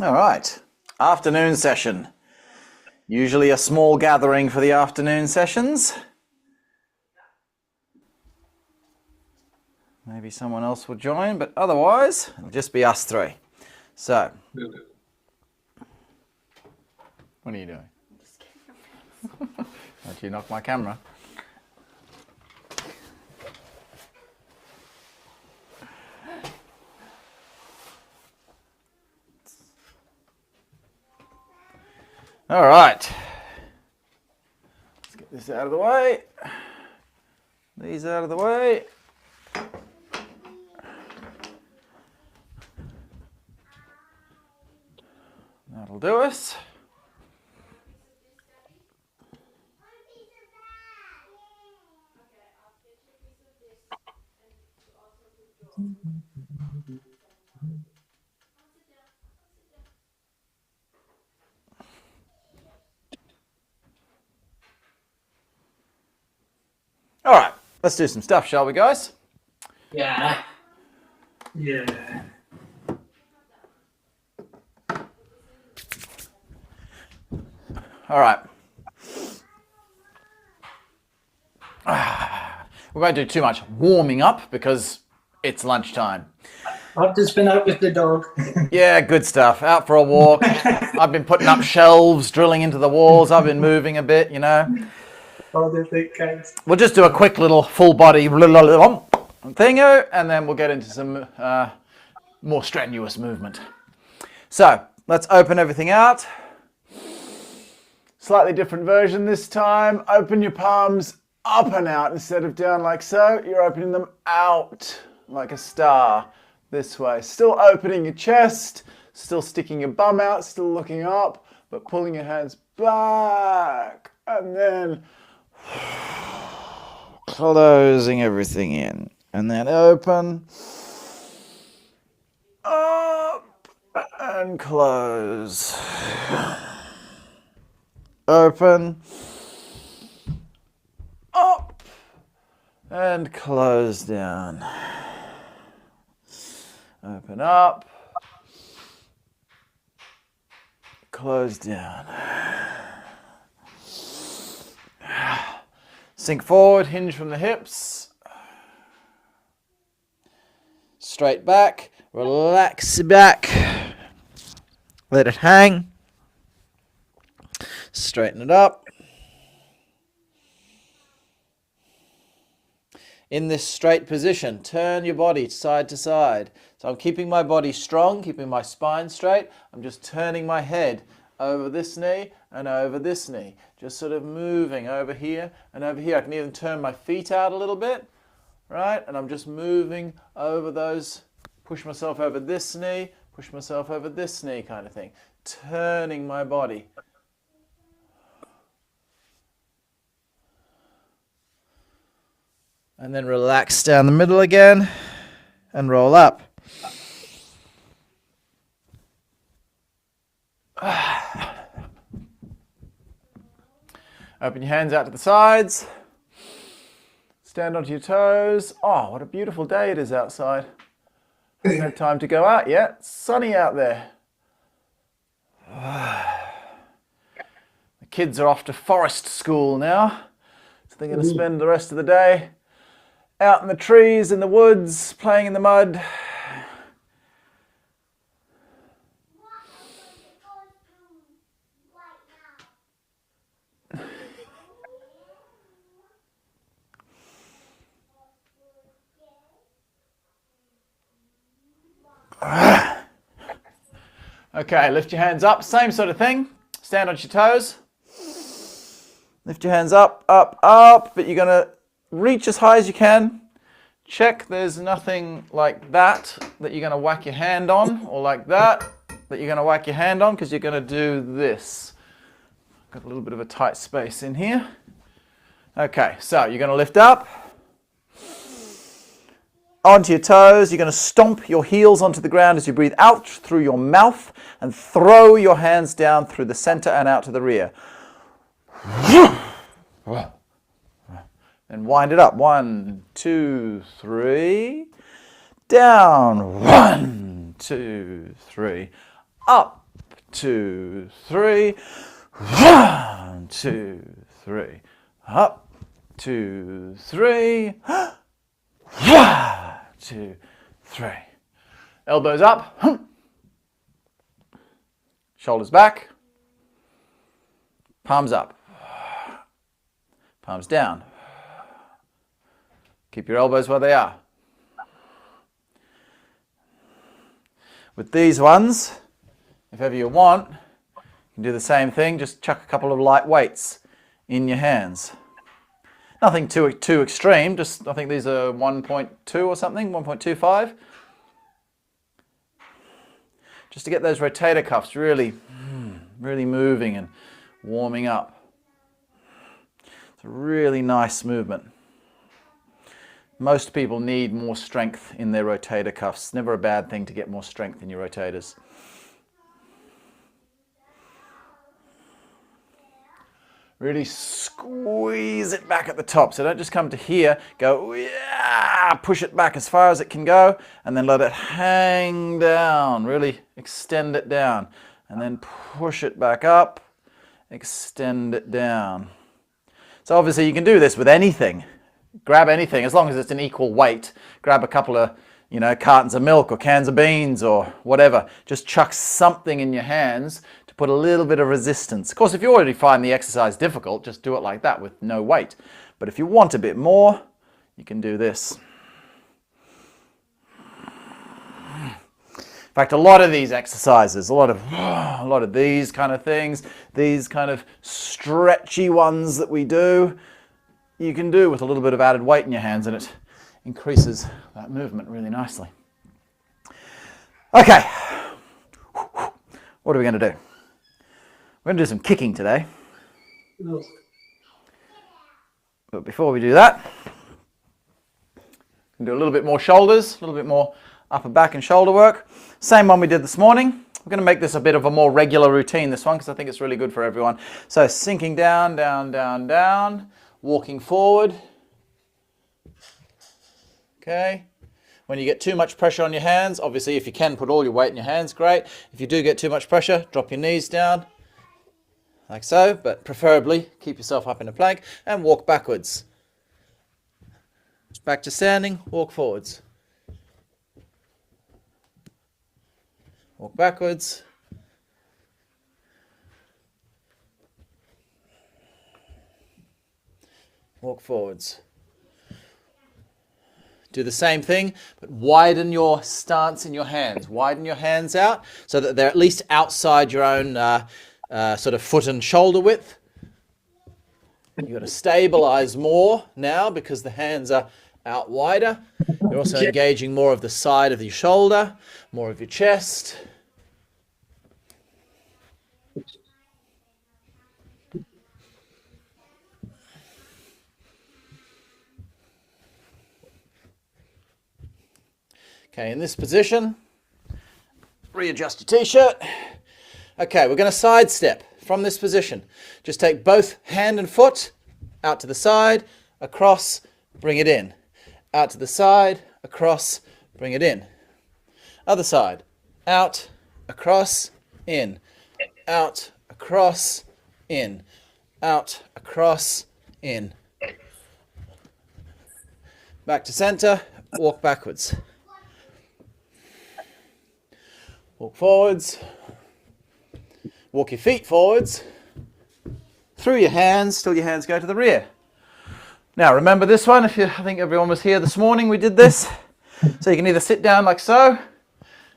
All right, afternoon session. Usually a small gathering for the afternoon sessions. Maybe someone else will join, but otherwise it'll just be us three. So, what are you doing? Don't you knock my camera? All right, let's get this out of the way. These out of the way. That'll do us. All right, let's do some stuff, shall we, guys? Yeah. Yeah. All right. We won't do too much warming up because it's lunchtime. I've just been out with the dog. Yeah, good stuff. Out for a walk. I've been putting up shelves, drilling into the walls. I've been moving a bit, you know. All the big guys. We'll just do a quick little full body thingo, and then we'll get into some more strenuous movement. So let's open everything out. Slightly different version this time. Open your palms up and out instead of down like so. You're opening them out like a star this way. Still opening your chest, still sticking your bum out, still looking up, but pulling your hands back and then closing everything in. And then open, up and close. Open, up, and close down. Open up, close down. Sink forward, hinge from the hips. Straight back, relax the back. Let it hang. Straighten it up. In this straight position, turn your body side to side. So I'm keeping my body strong, keeping my spine straight. I'm just turning my head over this knee and over this knee. Just sort of moving over here and over here. I can even turn my feet out a little bit, right? And I'm just moving over those, push myself over this knee, push myself over this knee kind of thing. Turning my body. And then relax down the middle again and roll up. Open your hands out to the sides. Stand onto your toes. Oh, what a beautiful day it is outside. I haven't had time to go out yet. It's sunny out there. The kids are off to forest school now. So they're going to spend the rest of the day out in the trees, in the woods, playing in the mud. Okay, lift your hands up, same sort of thing. Stand on your toes. Lift your hands up, up, up, but you're going to reach as high as you can. Check there's nothing like that you're going to whack your hand on, or like that you're going to whack your hand on, because you're going to do this. Got a little bit of a tight space in here. Okay, so you're going to lift up. Onto your toes, you're going to stomp your heels onto the ground as you breathe out through your mouth and throw your hands down through the center and out to the rear. Then wind it up. 1, 2, 3. Down. 1, 2, 3. Up. 2, 3. 1, 2, 3. Up. 2, 3. 1, 2, 3. Elbows up. Shoulders back. Palms up. Palms down. Keep your elbows where they are. With these ones, if ever you want, you can do the same thing. Just chuck a couple of light weights in your hands. Nothing too extreme. Just, I think these are 1.2 or something, 1.25. Just to get those rotator cuffs really moving and warming up. It's a really nice movement. Most people need more strength in their rotator cuffs. Never a bad thing to get more strength in your rotators. Really squeeze it back at the top. So don't just come to here, go, yeah, push it back as far as it can go, and then let it hang down. Really extend it down. And then push it back up, extend it down. So obviously you can do this with anything. Grab anything, as long as it's an equal weight. Grab a couple of, cartons of milk or cans of beans or whatever. Just chuck something in your hands to put a little bit of resistance. Of course, if you already find the exercise difficult, just do it like that with no weight. But if you want a bit more, you can do this. In fact, a lot of these exercises, a lot of these kind of things, these kind of stretchy ones that we do, you can do with a little bit of added weight in your hands, and it increases that movement really nicely. Okay, what are we going to do? We're going to do some kicking today. But before we do that, we can do a little bit more shoulders, a little bit more upper back and shoulder work. Same one we did this morning. We're going to make this a bit of a more regular routine, this one, because I think it's really good for everyone. So sinking down, down, down, down, walking forward. Okay. When you get too much pressure on your hands, obviously if you can put all your weight in your hands, great. If you do get too much pressure, drop your knees down, like so, but preferably keep yourself up in a plank and walk backwards. Back to standing, walk forwards. Walk backwards. Walk forwards. Do the same thing, but widen your stance in your hands. Widen your hands out so that they're at least outside your own sort of foot and shoulder width. You've got to stabilize more now because the hands are out wider. You're also engaging more of the side of your shoulder, more of your chest. Okay, in this position, readjust your t-shirt. Okay, we're going to sidestep from this position. Just take both hand and foot out to the side, across, bring it in. Out to the side, across, bring it in. Other side, out, across, in. Out, across, in. Out, across, in. Back to center, walk backwards. Walk forwards, walk your feet forwards, through your hands till your hands go to the rear. Now remember this one, I think everyone was here this morning, we did this. So you can either sit down like so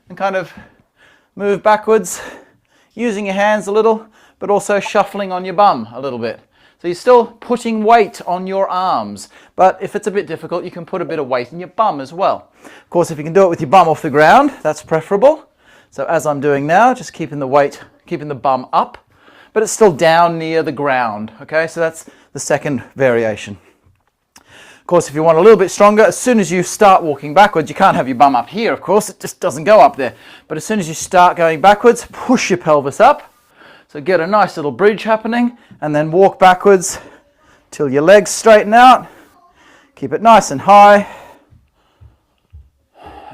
and kind of move backwards, using your hands a little, but also shuffling on your bum a little bit. So you're still putting weight on your arms, but if it's a bit difficult, you can put a bit of weight in your bum as well. Of course, if you can do it with your bum off the ground, that's preferable. So as I'm doing now, just keeping the weight, keeping the bum up, but it's still down near the ground. Okay, so that's the second variation. Of course, if you want a little bit stronger, as soon as you start walking backwards, you can't have your bum up here, of course, it just doesn't go up there. But as soon as you start going backwards, push your pelvis up. So get a nice little bridge happening, and then walk backwards till your legs straighten out, Keep it nice and high.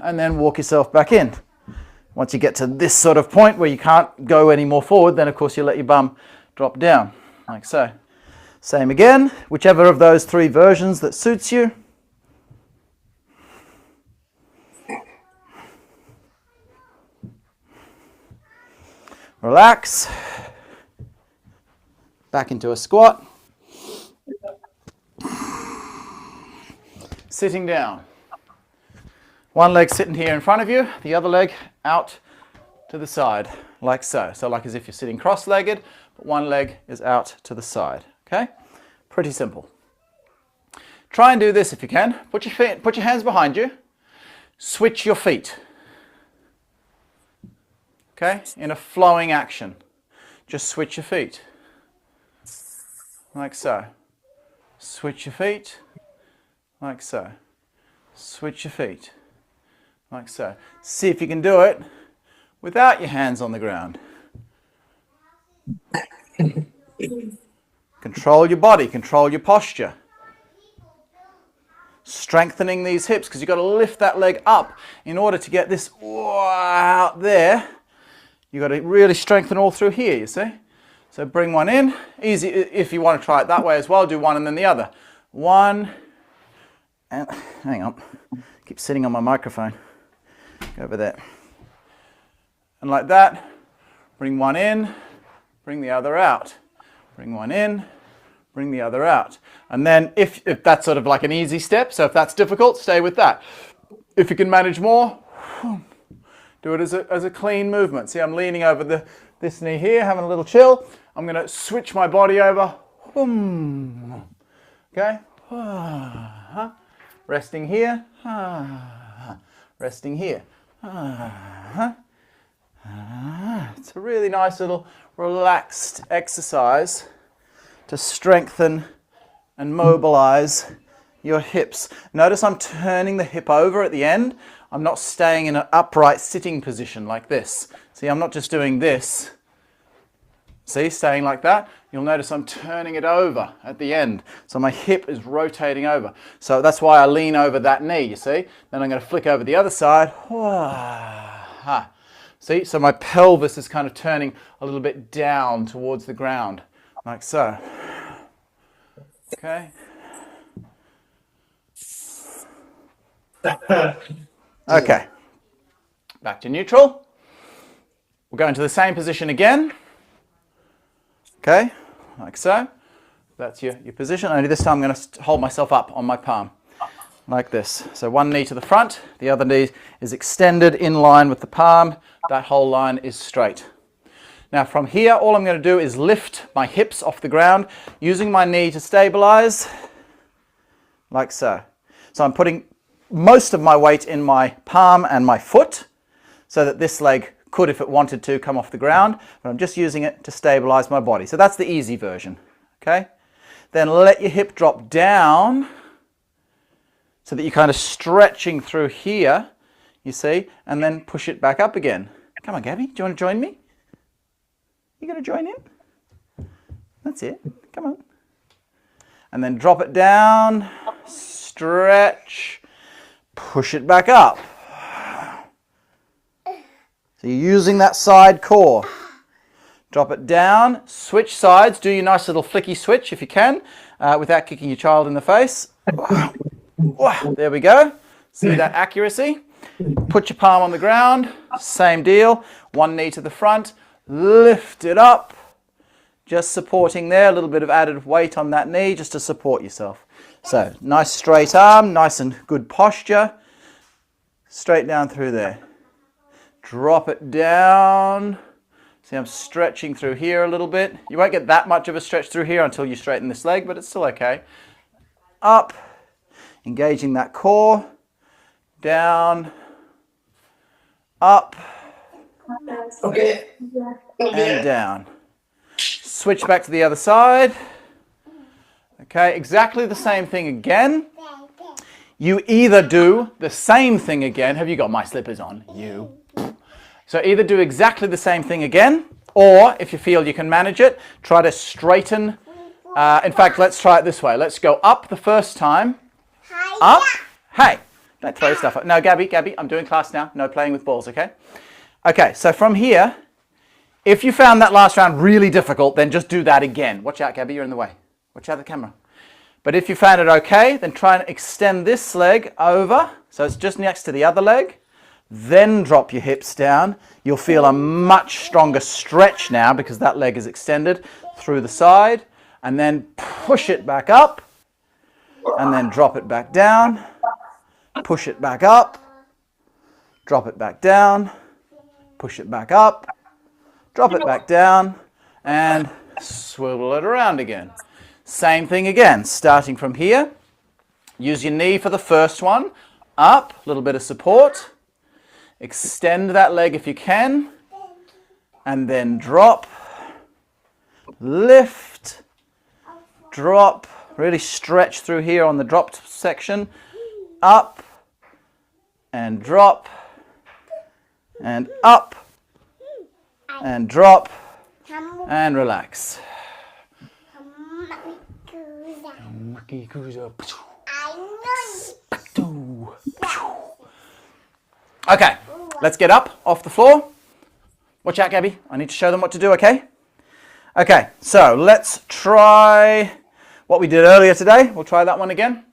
And then walk yourself back in. Once you get to this sort of point where you can't go any more forward, then of course you let your bum drop down, like so. Same again, whichever of those 3 versions that suits you. Relax. Back into a squat. Sitting down. One leg sitting here in front of you, the other leg out to the side, like so. So like as if you're sitting cross-legged, but one leg is out to the side, okay? Pretty simple. Try and do this if you can. Put your hands behind you. Switch your feet. Okay, in a flowing action. Just switch your feet. Like so. Switch your feet. Like so. Switch your feet. Like so. See if you can do it without your hands on the ground. Control your body, control your posture. Strengthening these hips, because you've got to lift that leg up in order to get this out there. You've got to really strengthen all through here, you see. So bring one in. Easy, if you want to try it that way as well, do one and then the other. One, and hang on, keep sitting on my microphone. Go over there. And like that, bring one in, bring the other out. Bring one in, bring the other out. And then if that's sort of like an easy step, so if that's difficult, stay with that. If you can manage more, do it as a clean movement. See, I'm leaning over this knee here, having a little chill. I'm going to switch my body over. Okay? Resting here. Resting here. It's a really nice little relaxed exercise to strengthen and mobilize your hips. Notice I'm turning the hip over at the end. I'm not staying in an upright sitting position like this. See, I'm not just doing this. See, staying like that. You'll notice I'm turning it over at the end. So my hip is rotating over. So that's why I lean over that knee, you see. Then I'm going to flick over the other side. See, so my pelvis is kind of turning a little bit down towards the ground, like so. Okay. Okay. Back to neutral. We'll go into the same position again. Okay, like so. That's your position. Only this time I'm going to hold myself up on my palm, like this. So one knee to the front, the other knee is extended in line with the palm. That whole line is straight. Now from here, all I'm going to do is lift my hips off the ground, using my knee to stabilize, like so. So I'm putting most of my weight in my palm and my foot, so that this leg could, if it wanted to, come off the ground, but I'm just using it to stabilize my body. So that's the easy version, okay? Then let your hip drop down so that you're kind of stretching through here, you see, and then push it back up again. Come on, Gabby, do you want to join me? You going to join in? That's it, come on. And then drop it down, stretch, push it back up. So you're using that side core. Drop it down, switch sides, do your nice little flicky switch if you can, without kicking your child in the face. There we go. See that accuracy? Put your palm on the ground, same deal. One knee to the front, lift it up. Just supporting there, a little bit of added weight on that knee just to support yourself. So nice straight arm, nice and good posture. Straight down through there. Drop it down. See, I'm stretching through here a little bit. You won't get that much of a stretch through here until you straighten this leg, but it's still okay. Up, engaging that core. Down, up, Okay. and down. Switch back to the other side. Okay, exactly the same thing again. You either do the same thing again. Have you got my slippers on? You. So either do exactly the same thing again, or if you feel you can manage it, try to straighten. In fact, let's try it this way. Let's go up the first time. up. Hey, don't throw stuff up. No, Gabby, I'm doing class now. No playing with balls, okay? Okay, so from here, if you found that last round really difficult, then just do that again. Watch out, Gabby, you're in the way. Watch out the camera. But if you found it okay, then try and extend this leg over, so it's just next to the other leg. Then drop your hips down. You'll feel a much stronger stretch now because that leg is extended through the side. And then push it back up. And then drop it back down. Push it back up. Drop it back down. Push it back up. Drop it back down. And swivel it around again. Same thing again, starting from here. Use your knee for the first one. Up, a little bit of support. Extend that leg if you can. And then drop. Lift. Drop. Really stretch through here on the dropped section. Up. And drop. And up. And drop. And relax. Okay, let's get up off the floor. Watch out, Gabby. I need to show them what to do, okay? Okay, so let's try what we did earlier today. We'll try that one again.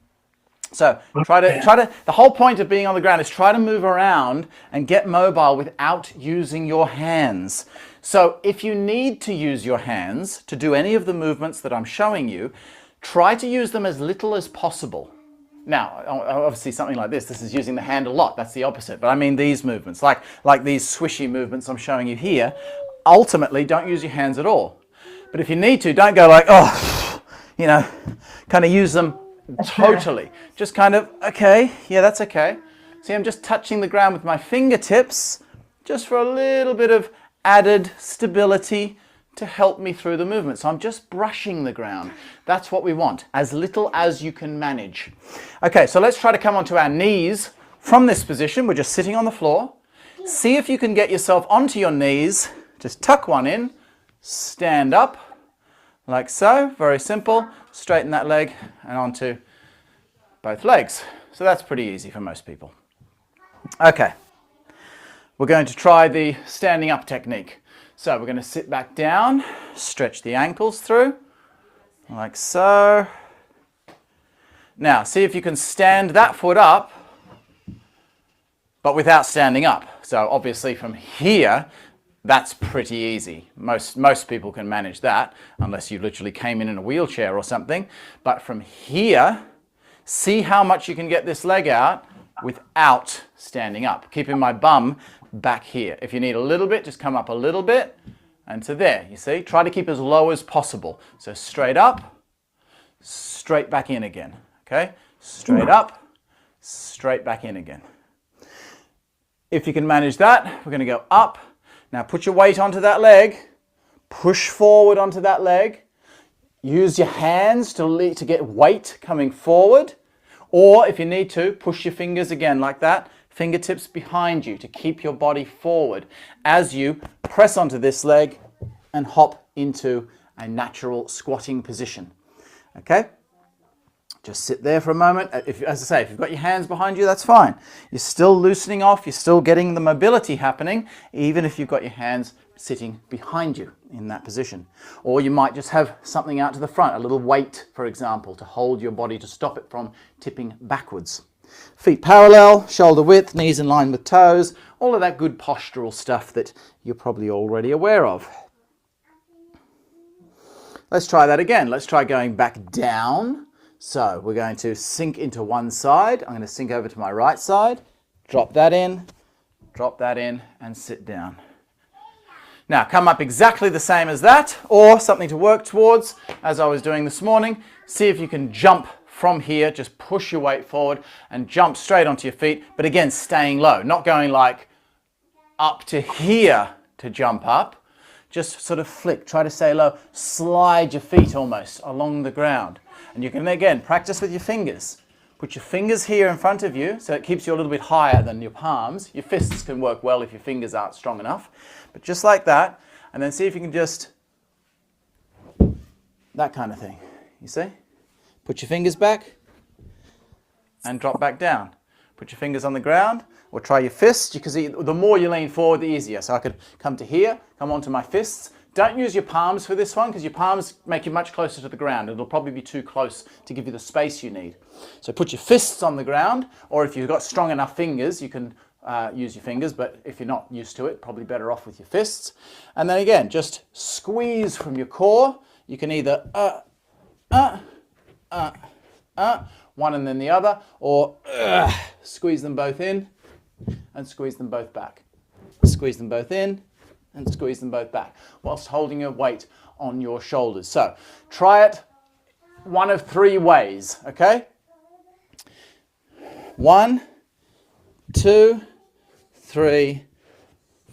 So the whole point of being on the ground is try to move around and get mobile without using your hands. So if you need to use your hands to do any of the movements that I'm showing you, try to use them as little as possible. Now, obviously something like this is using the hand a lot. That's the opposite. But I mean these movements, like these swishy movements I'm showing you here, ultimately don't use your hands at all. But if you need to, don't go like, oh, you know, kind of use them totally. Just kind of, okay, yeah, that's okay. See, I'm just touching the ground with my fingertips just for a little bit of added stability to help me through the movement. So I'm just brushing the ground. That's what we want, as little as you can manage. Okay, so let's try to come onto our knees from this position. We're just sitting on the floor. See if you can get yourself onto your knees. Just tuck one in, stand up, like so. Very simple. Straighten that leg and onto both legs. So that's pretty easy for most people. Okay, we're going to try the standing up technique. So we're going to sit back down, stretch the ankles through, like so. Now, see if you can stand that foot up, but without standing up. So obviously from here, that's pretty easy. Most people can manage that, unless you literally came in a wheelchair or something. But from here, see how much you can get this leg out without standing up, keeping my bum back here. If you need a little bit, just come up a little bit and to there, you see? Try to keep as low as possible. So straight up, straight back in again, okay? Straight up, straight back in again. If you can manage that, we're going to go up. Now put your weight onto that leg, push forward onto that leg, use your hands to get weight coming forward, or if you need to, push your fingers again like that, fingertips behind you to keep your body forward as you press onto this leg and hop into a natural squatting position. Okay? Just sit there for a moment. As I say, if you've got your hands behind you, that's fine. You're still loosening off, you're still getting the mobility happening, even if you've got your hands sitting behind you in that position. Or you might just have something out to the front, a little weight, for example, to hold your body to stop it from tipping backwards. Feet parallel, shoulder width, knees in line with toes, all of that good postural stuff that you're probably already aware of. Let's try that again. Let's try going back down. So we're going to sink into one side. I'm going to sink over to my right side, drop that in, and sit down. Now come up exactly the same as that, or something to work towards, as I was doing this morning. See if you can jump from here, just push your weight forward and jump straight onto your feet, but again, staying low, not going like up to here to jump up. Just sort of flick, try to stay low, slide your feet almost along the ground. And you can, again, practice with your fingers. Put your fingers here in front of you, so it keeps you a little bit higher than your palms. Your fists can work well if your fingers aren't strong enough. But just like that, and then see if you can just, that kind of thing, you see? Put your fingers back, and drop back down. Put your fingers on the ground or try your fists. You can see the more you lean forward, the easier. So I could come to here, come onto my fists. Don't use your palms for this one because your palms make you much closer to the ground. It'll probably be too close to give you the space you need. So put your fists on the ground, or if you've got strong enough fingers, you can use your fingers, but if you're not used to it, probably better off with your fists. And then again, just squeeze from your core. You can either one and then the other, or squeeze them both in and squeeze them both back. Squeeze them both in and squeeze them both back whilst holding your weight on your shoulders. So try it one of three ways, okay? 1, 2, 3,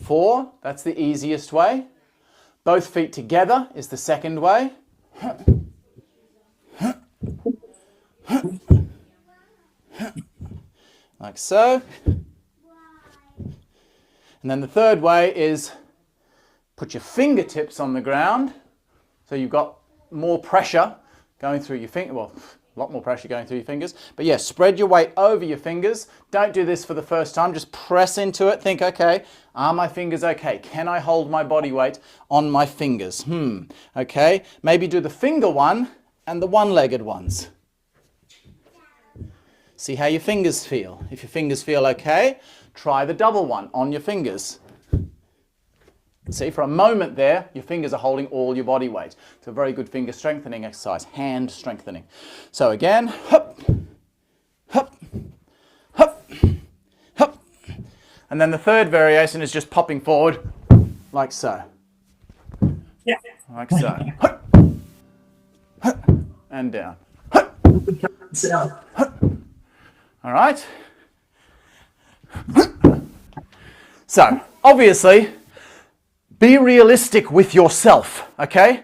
4. That's the easiest way. Both feet together is the second way. Like so. And then the third way is put your fingertips on the ground so you've got more pressure going through your finger. Well, a lot more pressure going through your fingers. But yeah, spread your weight over your fingers. Don't do this for the first time. Just press into it. Think, okay, are my fingers okay? Can I hold my body weight on my fingers? Okay. Maybe do the finger one and the one-legged ones. See how your fingers feel. If your fingers feel okay, try the double one on your fingers. See, for a moment there, your fingers are holding all your body weight. It's a very good finger strengthening exercise, hand strengthening. So again, hop, hop, hop, hop. And then the third variation is just popping forward like so. Yeah. Like so. Hop, hop, and down. Hop, hop. All right. So, obviously, be realistic with yourself, okay?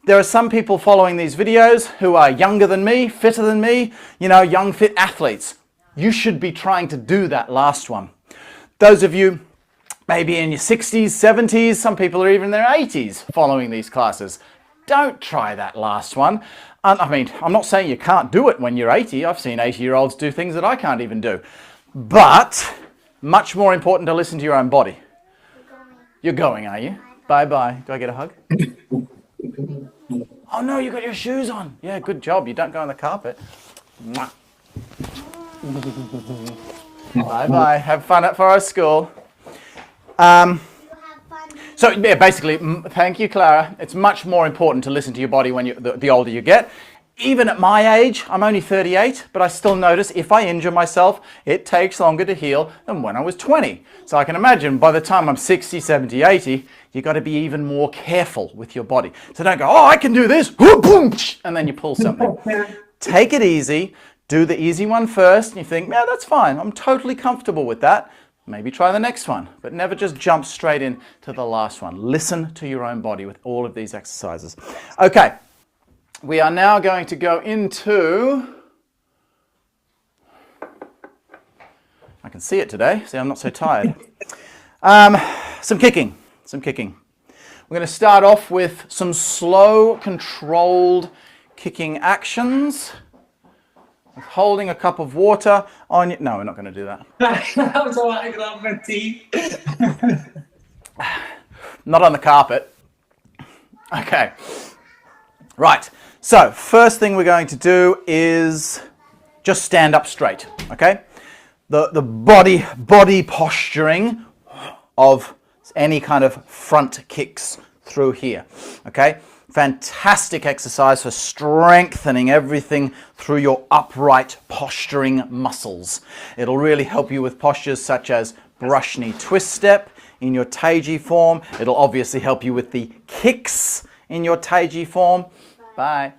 There are some people following these videos who are younger than me, fitter than me, you know, young, fit athletes. You should be trying to do that last one. Those of you maybe in your 60s, 70s, some people are even in their 80s following these classes. Don't try that last one. I mean, I'm not saying you can't do it when you're 80. I've seen 80-year-olds do things that I can't even do. But much more important to listen to your own body. You're going, are you? Bye-bye. Do I get a hug? Oh, no, you got your shoes on. Yeah, good job. You don't go on the carpet. Bye-bye. Have fun at Forest School. So, yeah, basically, thank you, Clara. It's much more important to listen to your body when the older you get. Even at my age, I'm only 38, but I still notice if I injure myself, it takes longer to heal than when I was 20. So I can imagine by the time I'm 60, 70, 80, you've got to be even more careful with your body. So don't go, oh, I can do this, and then you pull something. Take it easy. Do the easy one first, and you think, yeah, that's fine. I'm totally comfortable with that. Maybe try the next one, but never just jump straight in to the last one. Listen to your own body with all of these exercises. Okay. We are now going to go into, I can see it today, see I'm not so tired, some kicking. We're going to start off with some slow, controlled kicking actions. Holding a cup of water on your, no, we're not going to do that. That was all I got my teeth. Not on the carpet. Okay. Right. So, first thing we're going to do is just stand up straight, okay? The body posturing of any kind of front kicks through here, okay? Fantastic exercise for strengthening everything through your upright posturing muscles. It'll really help you with postures such as brush knee twist step in your Taiji form. It'll obviously help you with the kicks in your Taiji form. Bye.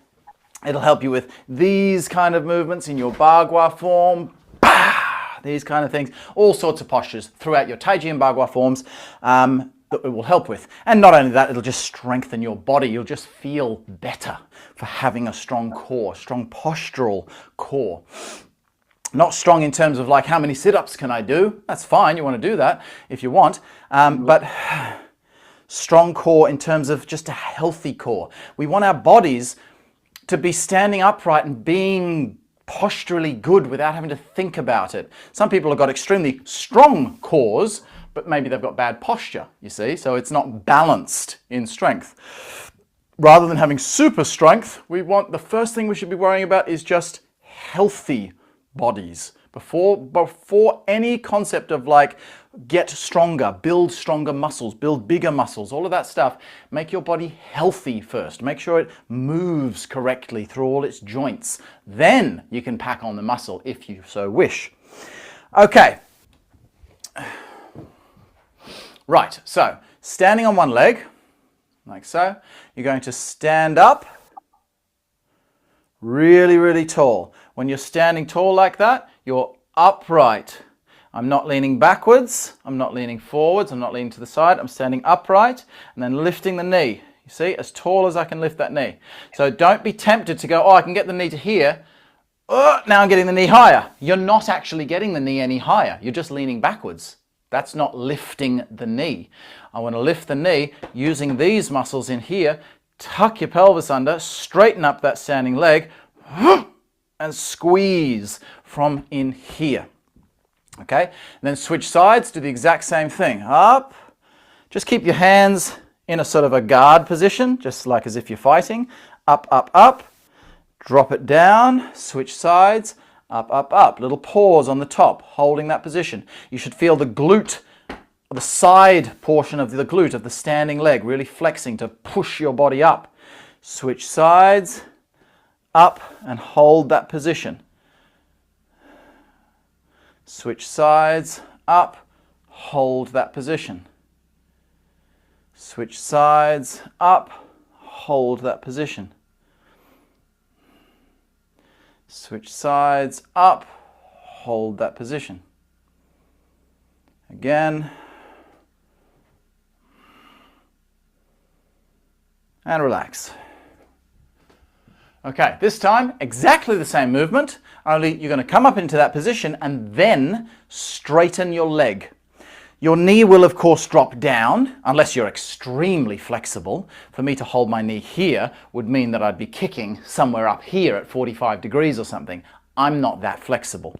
It'll help you with these kind of movements in your Bagua form. Bah! These kind of things. All sorts of postures throughout your Taiji and Bagua forms that it will help with. And not only that, it'll just strengthen your body. You'll just feel better for having a strong core, strong postural core. Not strong in terms of like how many sit-ups can I do? That's fine, you want to do that if you want. But strong core in terms of just a healthy core. We want our bodies to be standing upright and being posturally good without having to think about it. Some people have got extremely strong cores, but maybe they've got bad posture, you see, so it's not balanced in strength. Rather than having super strength, the first thing we should be worrying about is just healthy bodies. Before any concept of like get stronger, build stronger muscles, build bigger muscles, all of that stuff, make your body healthy first. Make sure it moves correctly through all its joints. Then you can pack on the muscle if you so wish. Okay. Right, so standing on one leg, like so, you're going to stand up really, really tall. When you're standing tall like that, you're upright. I'm not leaning backwards, I'm not leaning forwards, I'm not leaning to the side, I'm standing upright and then lifting the knee. You see, as tall as I can lift that knee. So don't be tempted to go, oh, I can get the knee to here. Now I'm getting the knee higher. You're not actually getting the knee any higher. You're just leaning backwards. That's not lifting the knee. I want to lift the knee using these muscles in here. Tuck your pelvis under, straighten up that standing leg, and squeeze from in here. Okay, and then switch sides, do the exact same thing. Up, just keep your hands in a sort of a guard position, just like as if you're fighting. Up, up, up, drop it down, switch sides, up, up, up. Little pause on the top, holding that position. You should feel the glute, the side portion of the glute of the standing leg really flexing to push your body up. Switch sides, up, and hold that position. Switch sides, up, hold that position. Switch sides, up, hold that position. Switch sides, up, hold that position. Again. And relax. Okay, this time, exactly the same movement, only you're going to come up into that position and then straighten your leg. Your knee will, of course, drop down, unless you're extremely flexible. For me to hold my knee here would mean that I'd be kicking somewhere up here at 45 degrees or something. I'm not that flexible.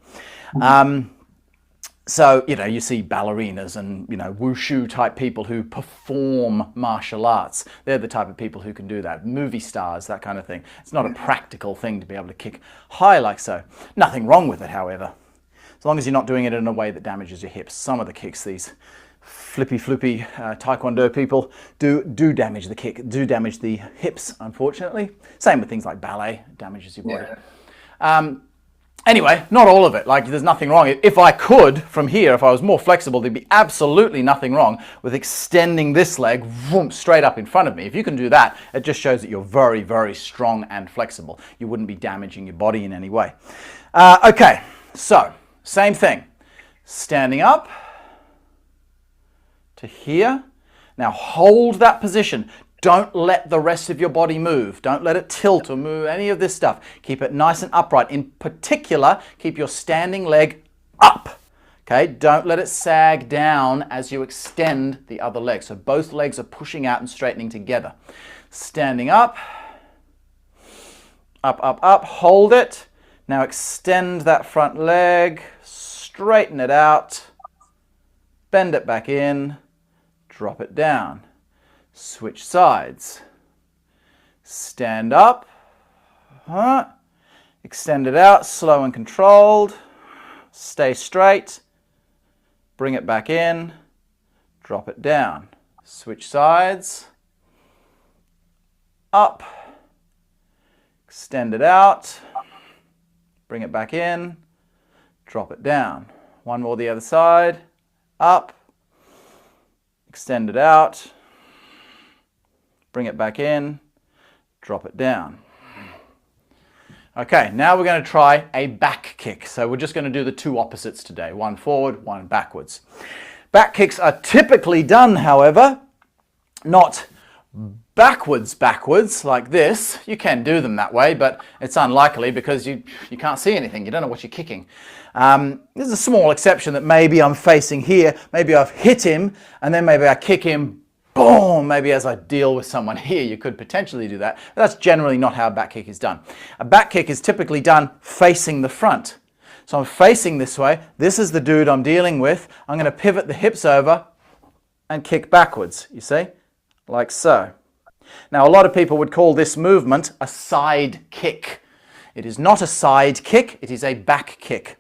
So, you see ballerinas and, wushu type people who perform martial arts. They're the type of people who can do that. Movie stars, that kind of thing. It's not a practical thing to be able to kick high like so. Nothing wrong with it, however. As long as you're not doing it in a way that damages your hips. Some of the kicks these flippy taekwondo people do damage the kick, do damage the hips, unfortunately. Same with things like ballet, it damages your body. Yeah. Anyway, not all of it. Like, there's nothing wrong. If I could, from here, if I was more flexible, there'd be absolutely nothing wrong with extending this leg straight up in front of me. If you can do that, it just shows that you're very, very strong and flexible. You wouldn't be damaging your body in any way. Okay, so, same thing. Standing up to here. Now hold that position. Don't let the rest of your body move. Don't let it tilt or move, any of this stuff. Keep it nice and upright. In particular, keep your standing leg up. Okay, don't let it sag down as you extend the other leg. So both legs are pushing out and straightening together. Standing up, up, up, up, hold it. Now extend that front leg, straighten it out, bend it back in, drop it down. Switch sides. Stand up. Extend it out, slow and controlled. Stay straight. Bring it back in. Drop it down. Switch sides. Up. Extend it out. Bring it back in. Drop it down. One more the other side. Up. Extend it out. Bring it back in, drop it down. Okay, now we're going to try a back kick. So we're just going to do the two opposites today, one forward, one backwards. Back kicks are typically done, however, not backwards like this. You can do them that way, but it's unlikely because you can't see anything. You don't know what you're kicking. There's a small exception that maybe I'm facing here, maybe I've hit him, and then maybe I kick him boom, maybe as I deal with someone here, you could potentially do that. But that's generally not how a back kick is done. A back kick is typically done facing the front. So I'm facing this way. This is the dude I'm dealing with. I'm going to pivot the hips over and kick backwards, you see, like so. Now, a lot of people would call this movement a side kick. It is not a side kick, it is a back kick.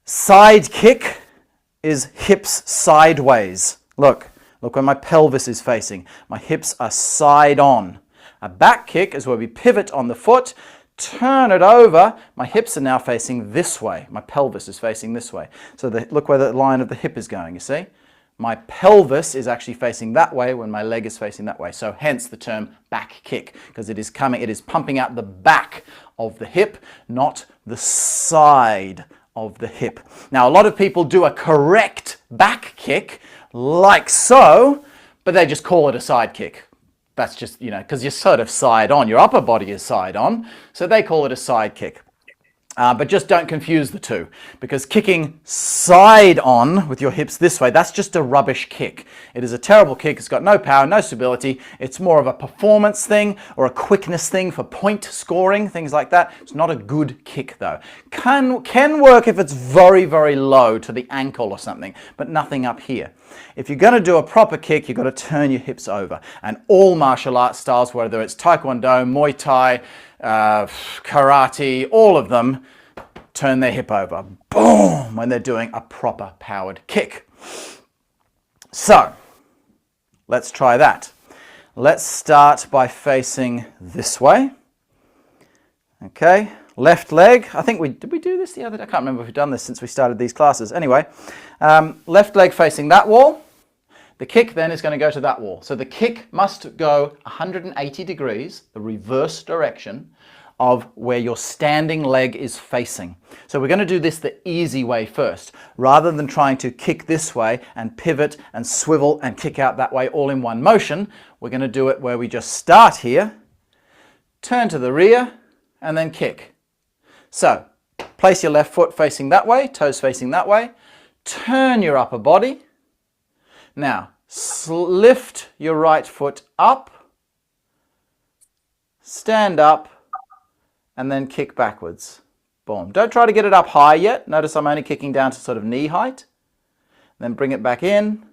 Side kick is hips sideways. Look where my pelvis is facing. My hips are side on. A back kick is where we pivot on the foot, turn it over. My hips are now facing this way. My pelvis is facing this way. So look where the line of the hip is going, you see? My pelvis is actually facing that way when my leg is facing that way. So hence the term back kick, because it is pumping out the back of the hip, not the side of the hip. Now, a lot of people do a correct back kick like so, but they just call it a side kick. That's just, because you're sort of side on. Your upper body is side on, so they call it a side kick. But just don't confuse the two, because kicking side on with your hips this way, that's just a rubbish kick. It is a terrible kick. It's got no power, no stability. It's more of a performance thing or a quickness thing for point scoring, things like that. It's not a good kick though. Can work if it's very, very low to the ankle or something, but nothing up here. If you're going to do a proper kick, you've got to turn your hips over. And all martial arts styles, whether it's Taekwondo, Muay Thai, karate, all of them turn their hip over, boom, when they're doing a proper powered kick. So let's try that. Let's start by facing this way. Okay, left leg. I think did we do this the other day? I can't remember if we've done this since we started these classes. Anyway, left leg facing that wall. The kick then is going to go to that wall. So the kick must go 180 degrees, the reverse direction of where your standing leg is facing. So we're going to do this the easy way first, rather than trying to kick this way and pivot and swivel and kick out that way all in one motion. We're going to do it where we just start here, turn to the rear, and then kick. So place your left foot facing that way, toes facing that way, turn your upper body. Now, lift your right foot up, stand up, and then kick backwards. Boom. Don't try to get it up high yet. Notice I'm only kicking down to sort of knee height. Then bring it back in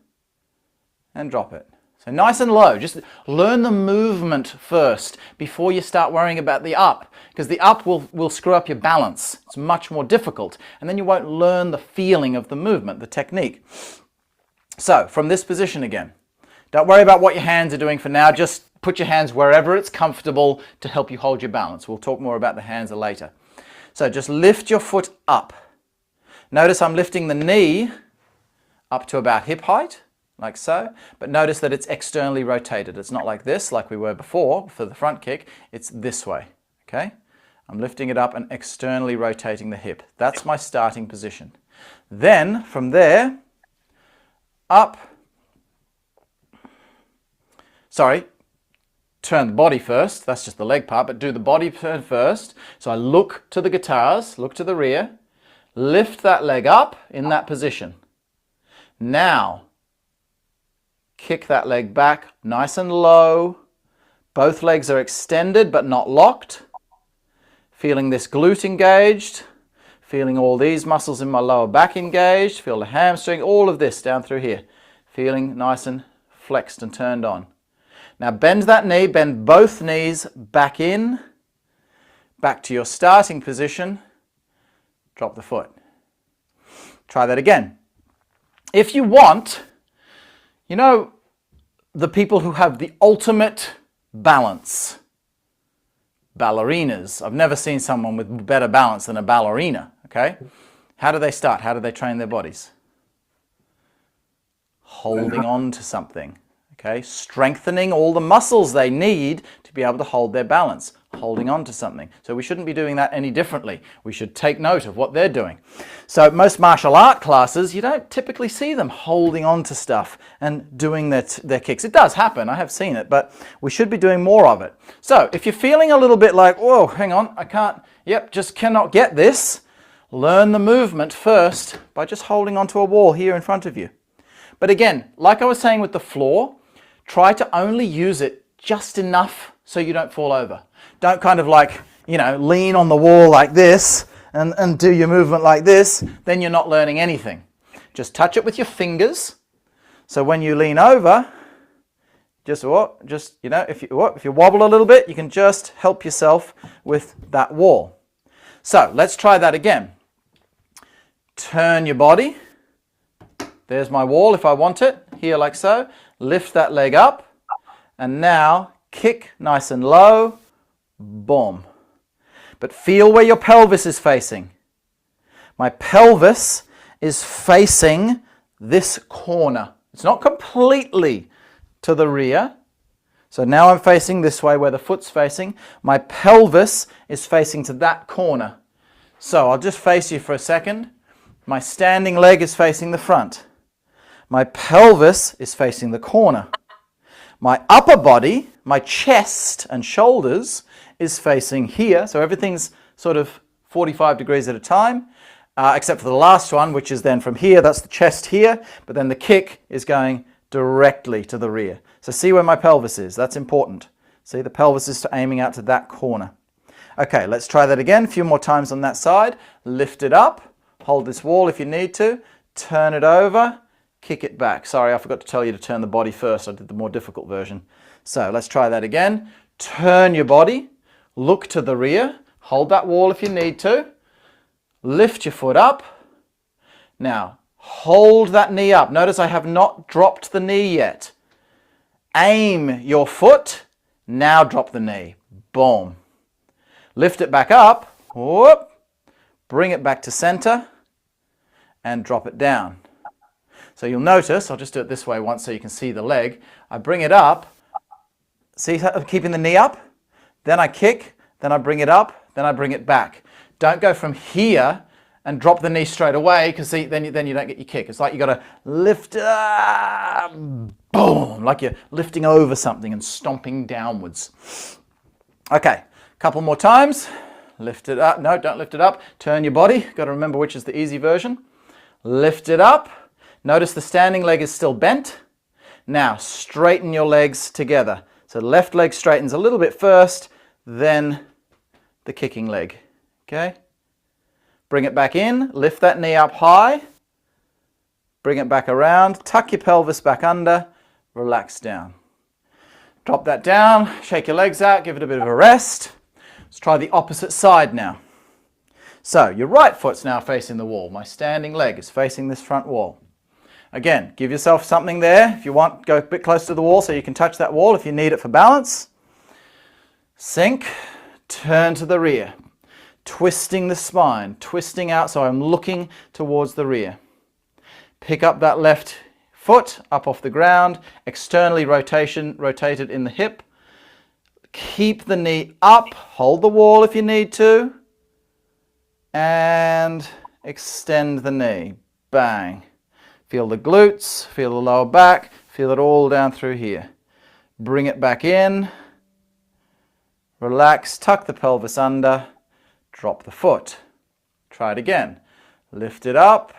and drop it. So nice and low. Just learn the movement first before you start worrying about the up, because the up will screw up your balance. It's much more difficult, and then you won't learn the feeling of the movement, the technique. So, from this position again, don't worry about what your hands are doing for now. Just put your hands wherever it's comfortable to help you hold your balance. We'll talk more about the hands later. So, just lift your foot up. Notice I'm lifting the knee up to about hip height, like so. But notice that it's externally rotated. It's not like this, like we were before for the front kick. It's this way, okay? I'm lifting it up and externally rotating the hip. That's my starting position. Then, from there, up, turn the body first, that's just the leg part, but do the body turn first. So I look to the guitars, look to the rear, lift that leg up in that position. Now, kick that leg back nice and low. Both legs are extended but not locked. Feeling this glute engaged. Feeling all these muscles in my lower back engaged. Feel the hamstring, all of this down through here. Feeling nice and flexed and turned on. Now bend that knee, bend both knees back in, back to your starting position. Drop the foot. Try that again. If you want, you know, the people who have the ultimate balance, ballerinas. I've never seen someone with better balance than a ballerina, okay? How do they start? How do they train their bodies? Holding on to something, okay? Strengthening all the muscles they need to be able to hold their balance, holding on to something. So we shouldn't be doing that any differently. We should take note of what they're doing. So most martial art classes, you don't typically see them holding on to stuff and doing their kicks. It does happen, I have seen it, but we should be doing more of it. So if you're feeling a little bit like, whoa, hang on, I can't, just cannot get this, learn the movement first by just holding onto a wall here in front of you. But again, like I was saying with the floor, try to only use it just enough so you don't fall over. Don't kind of like, lean on the wall like this and do your movement like this, then you're not learning anything. Just touch it with your fingers. So when you lean over, if you wobble a little bit, you can just help yourself with that wall. So let's try that again. Turn your body. There's my wall if I want it, here like so. Lift that leg up, and now kick nice and low, boom. But feel where your pelvis is facing. My pelvis is facing this corner. It's not completely to the rear. So now I'm facing this way where the foot's facing. My pelvis is facing to that corner. So I'll just face you for a second. My standing leg is facing the front. My pelvis is facing the corner. My upper body, my chest and shoulders is facing here. So everything's sort of 45 degrees at a time, except for the last one, which is then from here. That's the chest here, but then the kick is going directly to the rear. So see where my pelvis is. That's important. See, the pelvis is aiming out to that corner. Okay, let's try that again. A few more times on that side. Lift it up. Hold this wall if you need to. Turn it over. Kick it back. Sorry, I forgot to tell you to turn the body first. I did the more difficult version. So let's try that again. Turn your body. Look to the rear. Hold that wall if you need to. Lift your foot up. Now, hold that knee up. Notice I have not dropped the knee yet. Aim your foot. Now drop the knee. Boom. Lift it back up. Whoop. Bring it back to center. And drop it down. So you'll notice, I'll just do it this way once so you can see the leg. I bring it up. See how I'm keeping the knee up? Then I kick. Then I bring it up. Then I bring it back. Don't go from here and drop the knee straight away, because then you don't get your kick. It's like you got to lift up, boom, like you're lifting over something and stomping downwards. Okay, a couple more times. Lift it up. No, don't lift it up. Turn your body. Got to remember which is the easy version. Lift it up. Notice the standing leg is still bent. Now straighten your legs together. So left leg straightens a little bit first, then the kicking leg. Okay? Bring it back in, lift that knee up high, bring it back around, tuck your pelvis back under, relax down. Drop that down, shake your legs out, give it a bit of a rest. Let's try the opposite side now. So your right foot's now facing the wall. My standing leg is facing this front wall. Again, give yourself something there. If you want, go a bit close to the wall so you can touch that wall if you need it for balance. Sink, turn to the rear. Twisting the spine, twisting out so I'm looking towards the rear. Pick up that left foot up off the ground, externally rotated in the hip. Keep the knee up, hold the wall if you need to, and extend the knee. Bang. Feel the glutes, feel the lower back, feel it all down through here. Bring it back in, relax, tuck the pelvis under, drop the foot. Try it again. Lift it up.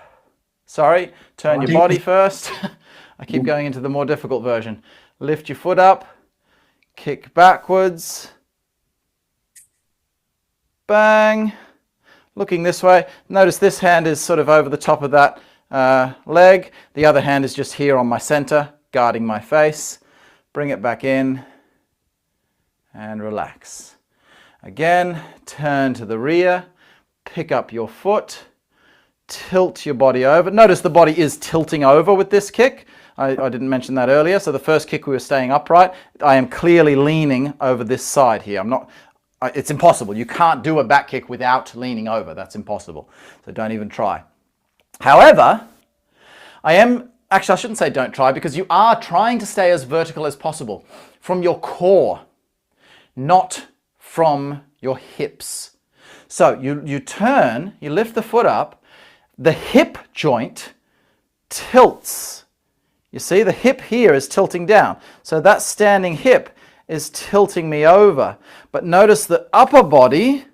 Sorry, turn your body first. I keep going into the more difficult version. Lift your foot up, kick backwards. Bang. Looking this way. Notice this hand is sort of over the top of that leg. The other hand is just here on my center, guarding my face. Bring it back in and relax. Again, turn to the rear, pick up your foot, tilt your body over. Notice the body is tilting over with this kick. I didn't mention that earlier. So the first kick we were staying upright. I am clearly leaning over this side here. It's impossible. You can't do a back kick without leaning over. That's impossible. So don't even try. However, I shouldn't say don't try, because you are trying to stay as vertical as possible from your core, not from your hips. So you turn, you lift the foot up, the hip joint tilts. You see, the hip here is tilting down. So that standing hip is tilting me over. But notice the upper body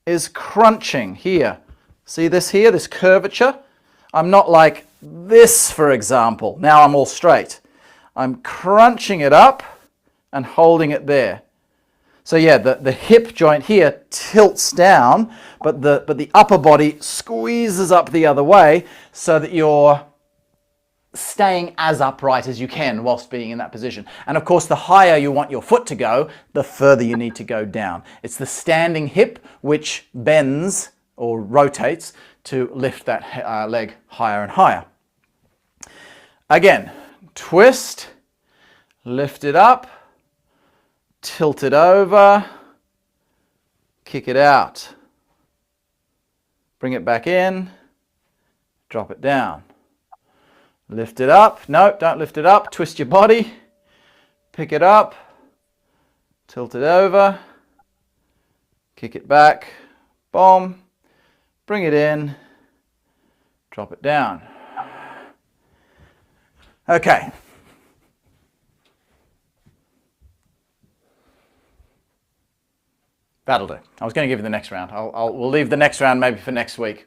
is crunching here. See this here, this curvature? I'm not like this, for example. Now I'm all straight. I'm crunching it up and holding it there. So yeah, the hip joint here tilts down, but the upper body squeezes up the other way so that you're staying as upright as you can whilst being in that position. And of course, the higher you want your foot to go, the further you need to go down. It's the standing hip which bends or rotates to lift that leg higher and higher. Again, twist, lift it up, tilt it over, kick it out, bring it back in, drop it down, lift it up, no, don't lift it up, twist your body, pick it up, tilt it over, kick it back, boom, bring it in, drop it down. Okay. That'll do. I was going to give you the next round. We'll leave the next round maybe for next week.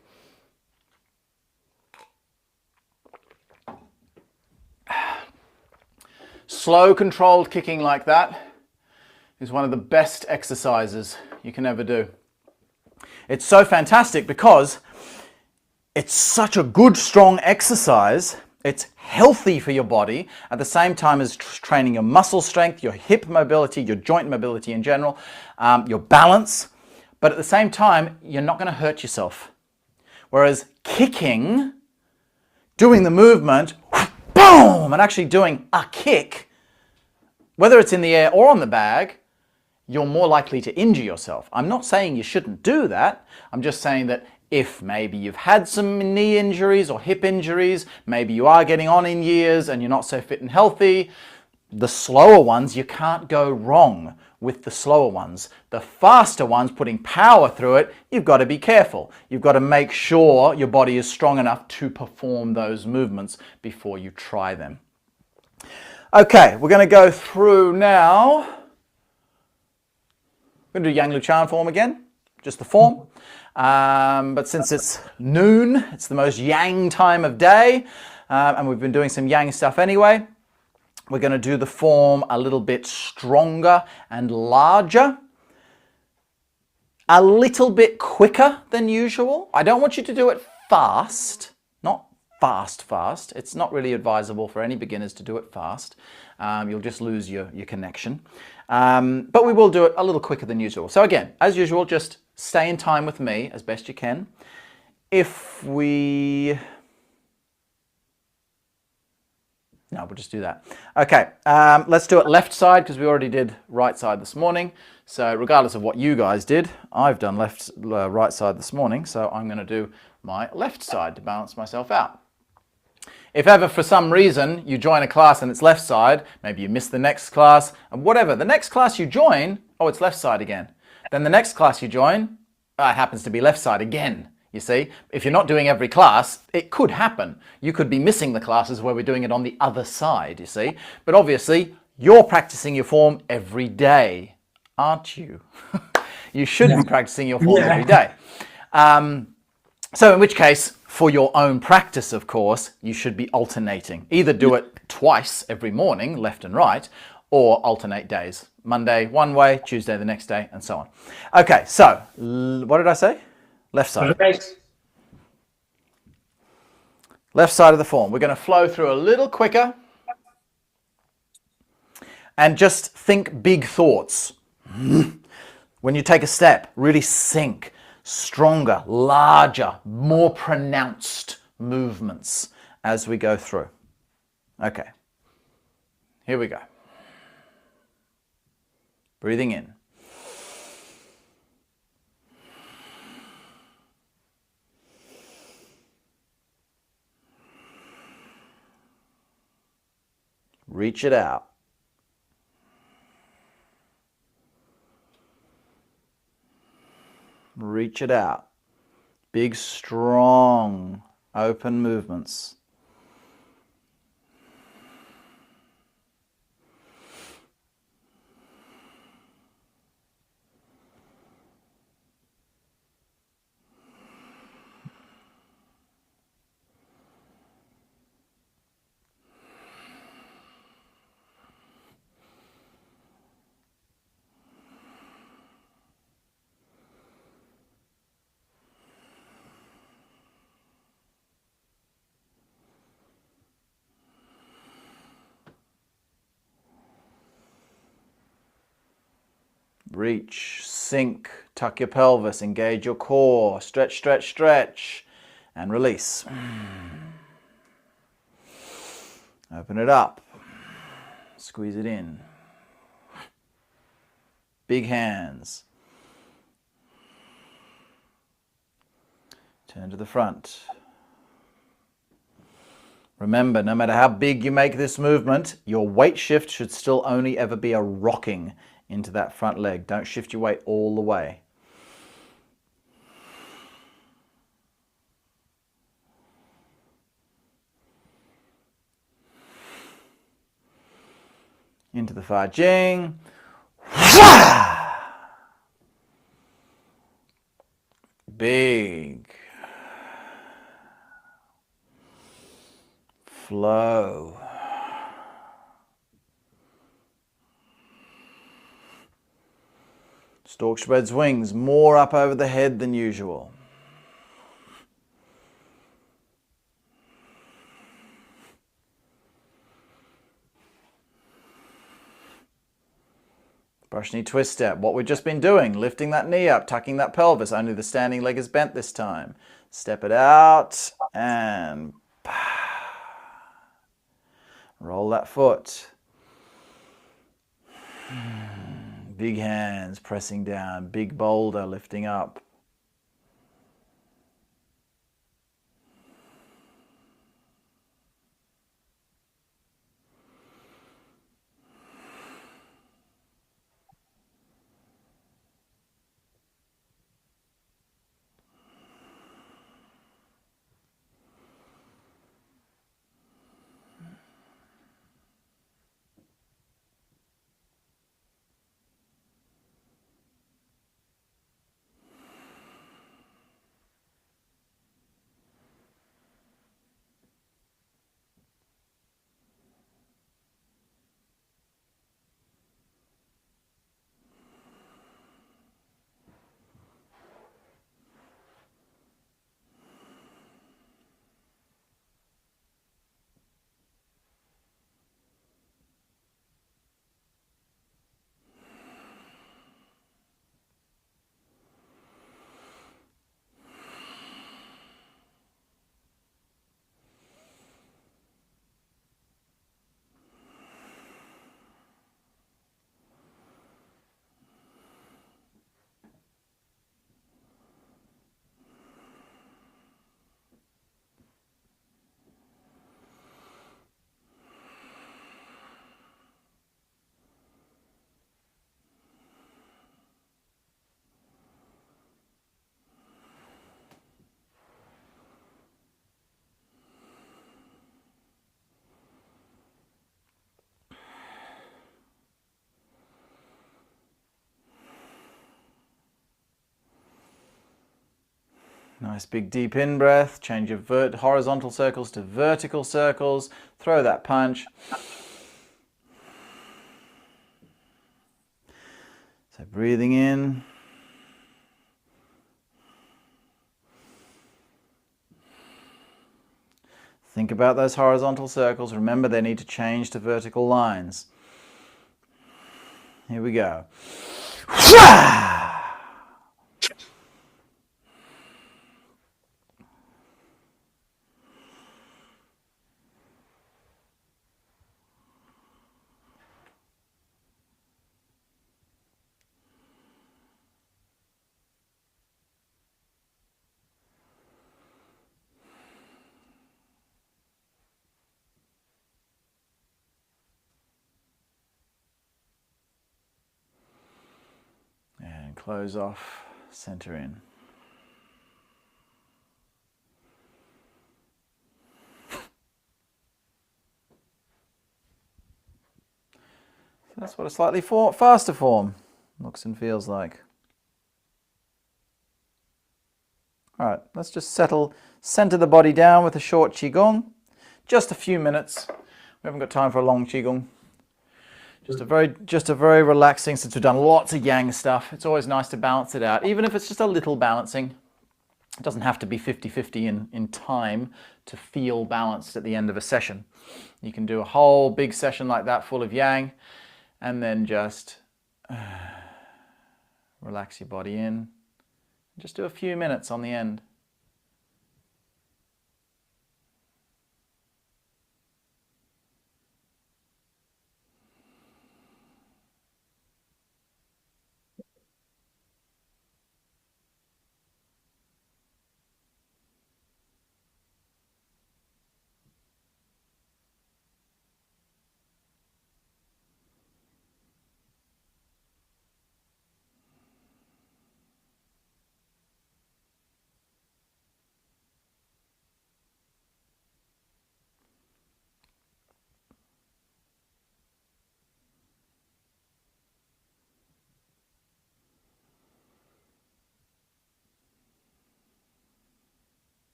Slow, controlled kicking like that is one of the best exercises you can ever do. It's so fantastic because it's such a good, strong exercise. It's healthy for your body at the same time as training your muscle strength, your hip mobility, your joint mobility in general, your balance. But at the same time, you're not going to hurt yourself. Whereas kicking, doing the movement, boom, and actually doing a kick, whether it's in the air or on the bag, you're more likely to injure yourself. I'm not saying you shouldn't do that. I'm just saying that if maybe you've had some knee injuries or hip injuries, maybe you are getting on in years and you're not so fit and healthy, the slower ones, you can't go wrong with the slower ones. The faster ones, putting power through it, you've got to be careful. You've got to make sure your body is strong enough to perform those movements before you try them. Okay, we're going to go through now. We're going to do Yang Lu Chan form again, just the form. But since it's noon, it's the most yang time of day, and we've been doing some yang stuff anyway, we're going to do the form a little bit stronger and larger, a little bit quicker than usual. I don't want you to do it fast, not fast. It's not really advisable for any beginners to do it fast. You'll just lose your connection. But we will do it a little quicker than usual. So again, as usual, just stay in time with me as best you can. No, we'll just do that. Okay, let's do it left side because we already did right side this morning. So regardless of what you guys did, I've done right side this morning. So I'm going to do my left side to balance myself out. If ever for some reason you join a class and it's left side, maybe you miss the next class, and whatever, the next class you join, oh, it's left side again. Then the next class you join, it happens to be left side again, you see. If you're not doing every class, it could happen. You could be missing the classes where we're doing it on the other side, you see. But obviously, you're practicing your form every day, aren't you? You should be practicing your form every day. So in which case, for your own practice, of course, you should be alternating. Either do it twice every morning, left and right, or alternate days. Monday one way, Tuesday the next day, and so on. Okay, so what did I say? Left side. Left side of the form. We're going to flow through a little quicker and just think big thoughts. When you take a step, really sink. Stronger, larger, more pronounced movements as we go through. Okay, here we go. Breathing in. Reach it out. Reach it out. Big, strong, open movements. reach, sink, tuck your pelvis, engage your core, stretch, stretch, stretch, and release. Open it up, squeeze it in. Big hands. Turn to the front. Remember, no matter how big you make this movement, your weight shift should still only ever be a rocking into that front leg. Don't shift your weight all the way. Into the Fa Jing. Big. Flow. Stork spreads wings more up over the head than usual. Brush knee twist step. What we've just been doing, lifting that knee up, tucking that pelvis, only the standing leg is bent this time. Step it out and roll that foot. Big hands pressing down, big boulder lifting up. Nice big deep in breath. Change your horizontal circles to vertical circles. Throw that punch. So breathing in. Think about those horizontal circles. Remember, they need to change to vertical lines. Here we go. And close off, center in. So that's what a slightly faster form looks and feels like. All right, let's just center the body down with a short Qigong. Just a few minutes. We haven't got time for a long Qigong. Just a very relaxing, since we've done lots of yang stuff. It's always nice to balance it out, even if it's just a little balancing. It doesn't have to be 50-50 in time to feel balanced at the end of a session. You can do a whole big session like that full of yang, and then just Relax your body in. Just do a few minutes on the end.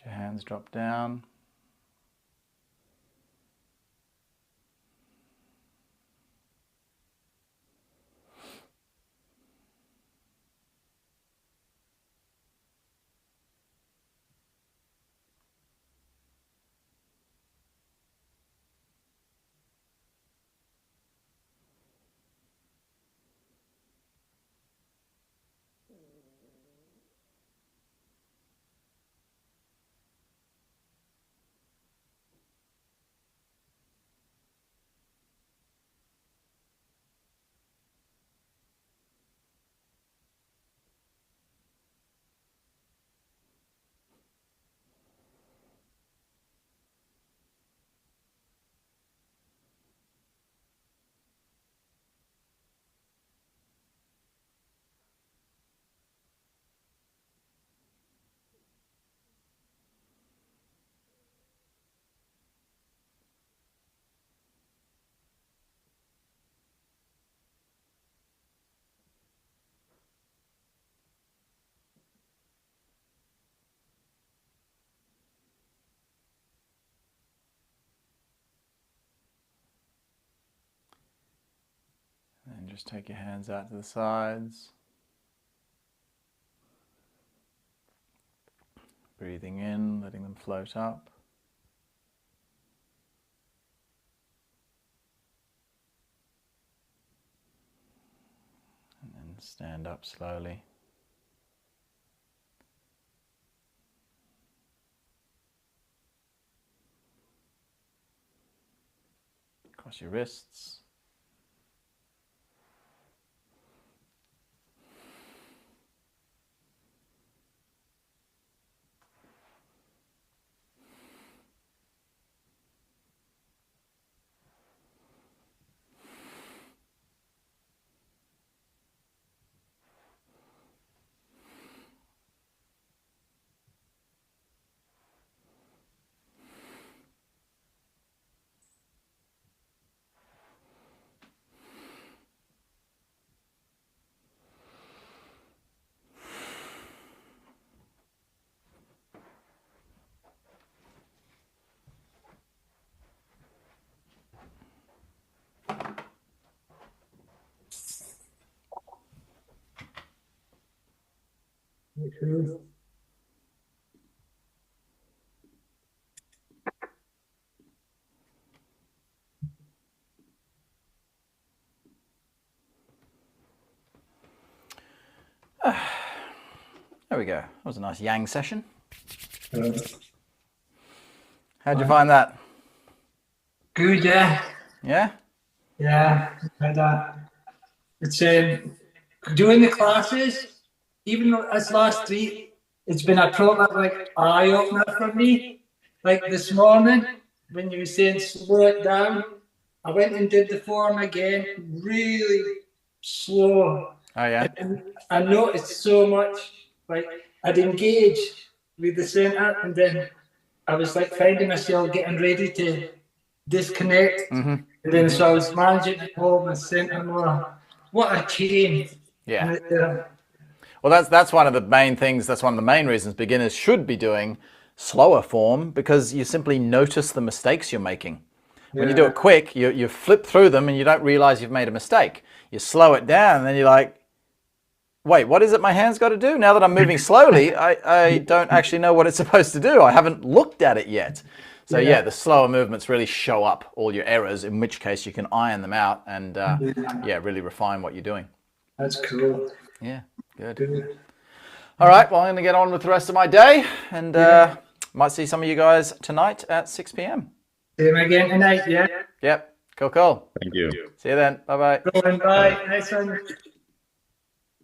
Let your hands drop down. And just take your hands out to the sides. Breathing in, letting them float up. And then stand up slowly. Cross your wrists. There we go. That was a nice yang session. Uh, How'd you find that? Good, yeah. Yeah? Yeah. And, it's doing the classes, even though this last week, it's been a proper like eye opener for me. Like this morning, when you were saying slow it down, I went and did the form again, really slow. Oh, yeah? And I noticed so much. Like I'd engage with the center, and then I was like finding myself getting ready to disconnect. And then so I was managing to hold my center more. What a change. Yeah. And, Well, that's one of the main things. That's one of the main reasons beginners should be doing slower form, because you simply notice the mistakes you're making. When you do it quick, you flip through them and you don't realize you've made a mistake. You slow it down and then you're like, wait, what is it my hand's got to do? Now that I'm moving slowly, I don't actually know what it's supposed to do. I haven't looked at it yet. So yeah, the slower movements really show up all your errors, in which case you can iron them out and really refine what you're doing. That's cool. Yeah, good. All right, well, I'm going to get on with the rest of my day, and might see some of you guys tonight at 6 p.m. See him again tonight, yeah? Yep, cool. Thank you. See you then. Bye-bye. Bye. Nice one.